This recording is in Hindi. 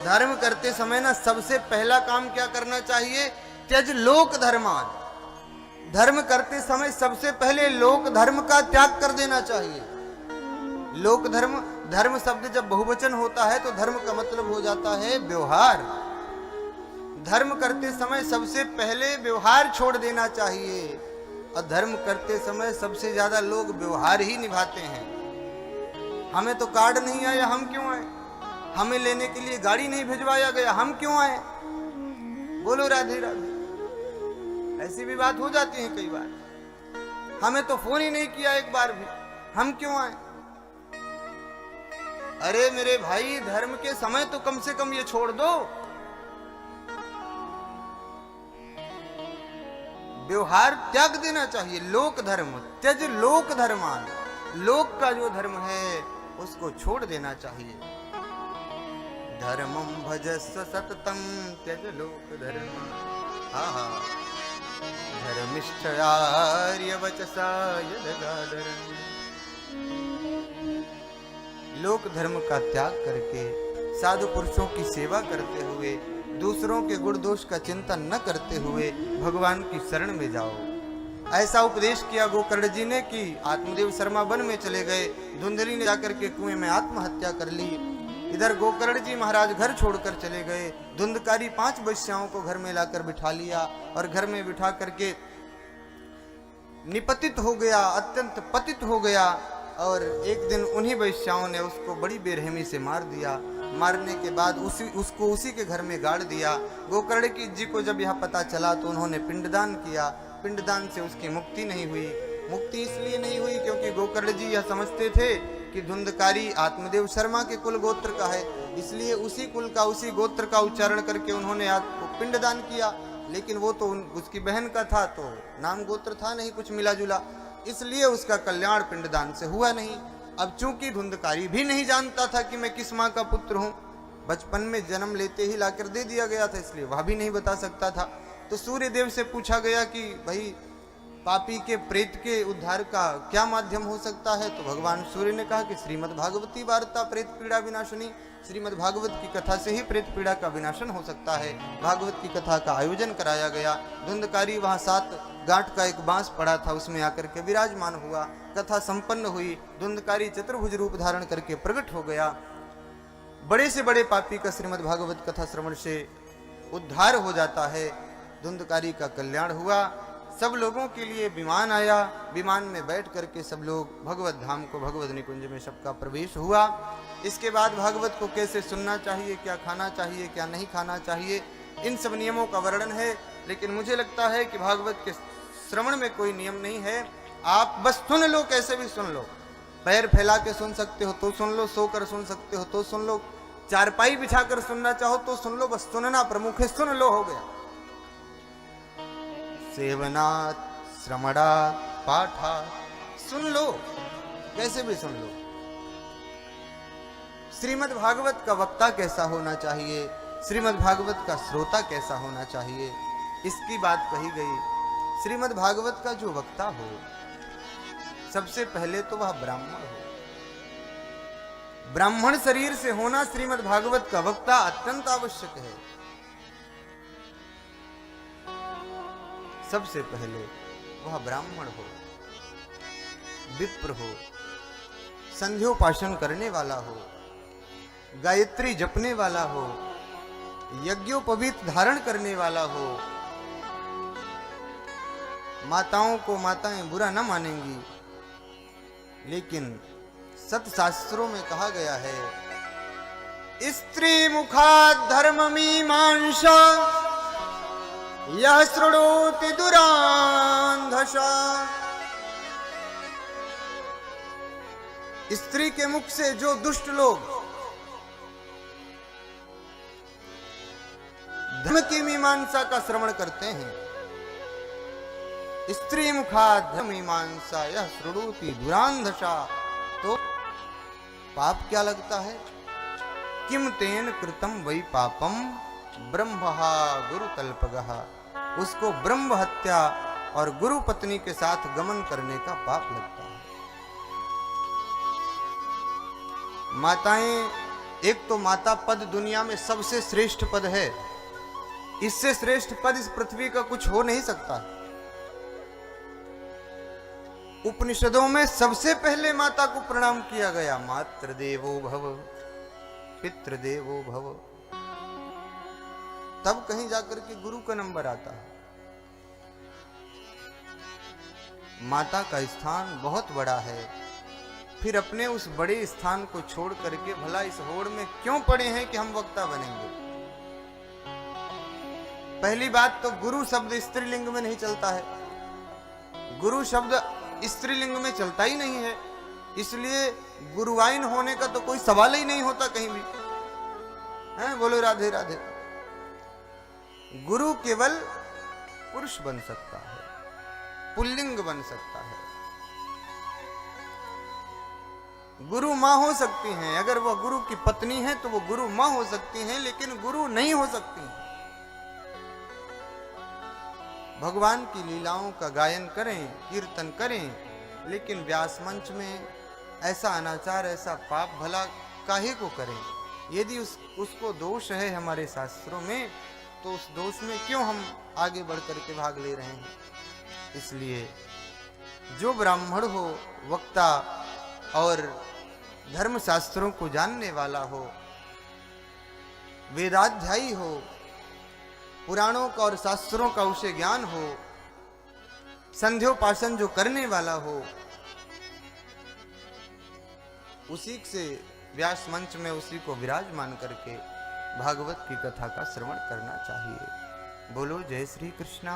धर्म करते समय ना सबसे पहला काम क्या करना चाहिए? त्यज लोक धर्मान। धर्म करते समय सबसे पहले लोक धर्म का त्याग कर देना चाहिए। लोक धर्म, धर्म शब्द जब बहुवचन होता है तो धर्म का मतलब हो जाता है व्यवहार। धर्म करते समय सबसे पहले व्यवहार छोड़ देना चाहिए। और धर्म करते समय सबसे ज्यादा लोग व्यवहार ही निभाते हैं। हमें तो कार्ड नहीं आया, हम क्यों आए? हमें लेने के लिए गाड़ी नहीं भिजवाया गया, हम क्यों आए? बोलो राधे राधे। ऐसी भी बात हो जाती है कई बार। हमें तो फोन ही नहीं किया एक बार भी, हम क्यों आए? अरे मेरे भाई, धर्म के समय तो कम से कम ये छोड़ दो। व्यवहार त्याग देना चाहिए। लोक धर्म, त्यज लोक धर्मान। लोक का जो धर्म है उसको छोड़ देना चाहिए। धर्मं भजस्व सततं त्यज लोक धर्म। आहा, धर्मिष्ठयार्य वचसा यदगादरम्। लोक धर्म का त्याग करके साधु पुरुषों की सेवा करते हुए, दूसरों के गुण दोष का चिंतन न करते हुए भगवान की शरण में जाओ। ऐसा उपदेश किया गोकर्ण जी ने कि आत्मदेव शर्मा वन में चले गए। धुंधली ने जाकर के कुएं में आत्महत्या कर ली। इधर गोकर्ण जी महाराज घर छोड़कर चले गए। धुंधकारी 5 वैश्याओं को घर में लाकर बिठा लिया और घर में बिठा करके निपतित हो गया, अत्यंत पतित हो गया। और एक दिन उन्हीं वैश्याओं ने उसको बड़ी बेरहमी से मार दिया। मारने के बाद उसको उसी के घर में गाड़ दिया। गोकर्ण जी को जब यह पता चला तो उन्होंने पिंडदान किया। पिंडदान से उसकी मुक्ति नहीं हुई। मुक्ति इसलिए नहीं हुई क्योंकि गोकर्ण जी यह समझते थे कि धुंधकारी आत्मदेव शर्मा के कुल गोत्र का है, इसलिए उसी कुल का, उसी गोत्र का उच्चारण करके उन्होंने पिंडदान किया। लेकिन वो तो उसकी बहन का था, तो नाम गोत्र था नहीं कुछ मिला जुला, इसलिए उसका कल्याण पिंडदान से हुआ नहीं। अब चूंकि धुंधकारी भी नहीं जानता था कि मैं किस माँ का पुत्र हूँ, बचपन में जन्म लेते ही लाकर दे दिया गया था, इसलिए वह भी नहीं बता सकता था। तो सूर्य देव से पूछा गया कि भाई पापी के प्रेत के उद्धार का क्या माध्यम हो सकता है? तो भगवान सूर्य ने कहा कि श्रीमद् भागवती वार्ता प्रेत पीड़ा विनाशनी। श्रीमद् भागवत की कथा से ही प्रेत पीड़ा का विनाशन हो सकता है। भागवत की कथा का आयोजन कराया गया। धुंधकारी वहां 7 गांठ का एक बांस पड़ा था, उसमें आकर के विराजमान हुआ। कथा संपन्न हुई। धुंधकारी चतुर्भुज रूप धारण करके प्रकट हो गया। बड़े से बड़े पापी का श्रीमद् भागवत कथा श्रवण से उद्धार हो जाता है। धुंधकारी का कल्याण हुआ। सब लोगों के लिए विमान आया। विमान में बैठ करके सब लोग भगवत धाम को, भगवत निकुंज में सबका प्रवेश हुआ। इसके बाद भागवत को कैसे सुनना चाहिए, क्या खाना चाहिए, क्या नहीं खाना चाहिए, इन सब नियमों का वर्णन है। लेकिन मुझे लगता है कि भागवत के श्रवण में कोई नियम नहीं है। आप बस सुन लो, कैसे भी सुन लो। पैर फैला के सुन सकते हो तो सुन लो, सोकर सुन सकते हो तो सुन लो, चारपाई बिछाकर सुनना चाहो तो सुन लो, बस सुनना प्रमुख है। सुन लो, हो गया। सेवनात्, श्रवणात्, पाठात्, सुन लो, कैसे भी सुन लो। श्रीमद् भागवत का वक्ता कैसा होना चाहिए, श्रीमद् भागवत का श्रोता कैसा होना चाहिए, इसकी बात कही गई। श्रीमद् भागवत का जो वक्ता हो, सबसे पहले तो वह ब्राह्मण हो। ब्राह्मण शरीर से होना श्रीमद् भागवत का वक्ता अत्यंत आवश्यक है। सबसे पहले वह ब्राह्मण हो, विप्र हो, संध्योपासन करने वाला हो, गायत्री जपने वाला हो, यज्ञोपवीत धारण करने वाला हो। माताओं को माताएं बुरा न मानेंगी, लेकिन सतशास्त्रों में कहा गया है, स्त्री मुखात् धर्ममीमांसा यह शृणोति दुरान्धसा। स्त्री के मुख से जो दुष्ट लोग धर्म की मीमांसा का श्रवण करते हैं, स्त्री मुखात् धर्म मीमांसा यह शृणोति दुरान्धसा, तो पाप क्या लगता है? किम तेन कृतम वै पापम ब्रह्महा गुरु तल्पगः। उसको ब्रह्म हत्या और गुरु पत्नी के साथ गमन करने का पाप लगता है। माताएं एक तो माता पद दुनिया में सबसे श्रेष्ठ पद है, इससे श्रेष्ठ पद इस पृथ्वी का कुछ हो नहीं सकता। उपनिषदों में सबसे पहले माता को प्रणाम किया गया, मातृ देवो भव पितृ देवो भव। तब कहीं जाकर के गुरु का नंबर आता है। माता का स्थान बहुत बड़ा है, फिर अपने उस बड़े स्थान को छोड़ करके भला इस होड़ में क्यों पड़े हैं कि हम वक्ता बनेंगे। पहली बात तो गुरु शब्द स्त्रीलिंग में नहीं चलता है, गुरु शब्द स्त्रीलिंग में चलता ही नहीं है, इसलिए गुरुवाइन होने का तो कोई सवाल ही नहीं होता कहीं भी है। बोलो राधे राधे। गुरु केवल पुरुष बन सकता है, पुल्लिंग बन सकता है। गुरु मां हो सकती हैं, अगर वह गुरु की पत्नी है तो वो गुरु मां हो सकती हैं, लेकिन गुरु नहीं हो सकती। भगवान की लीलाओं का गायन करें, कीर्तन करें, लेकिन व्यास मंच में ऐसा अनाचार, ऐसा पाप भला काहे को करें। यदि उसको दोष है हमारे शास्त्रों में, तो उस दोष में क्यों हम आगे बढ़ करके भाग ले रहे हैं। इसलिए जो ब्राह्मण हो, वक्ता और धर्म शास्त्रों को जानने वाला हो, वेदाध्यायी हो, पुराणों का और शास्त्रों का उसे ज्ञान हो, संध्योपासन जो करने वाला हो, उसी से व्यास मंच में उसी को विराजमान करके भागवत की कथा का श्रवण करना चाहिए। बोलो जय श्री कृष्णा।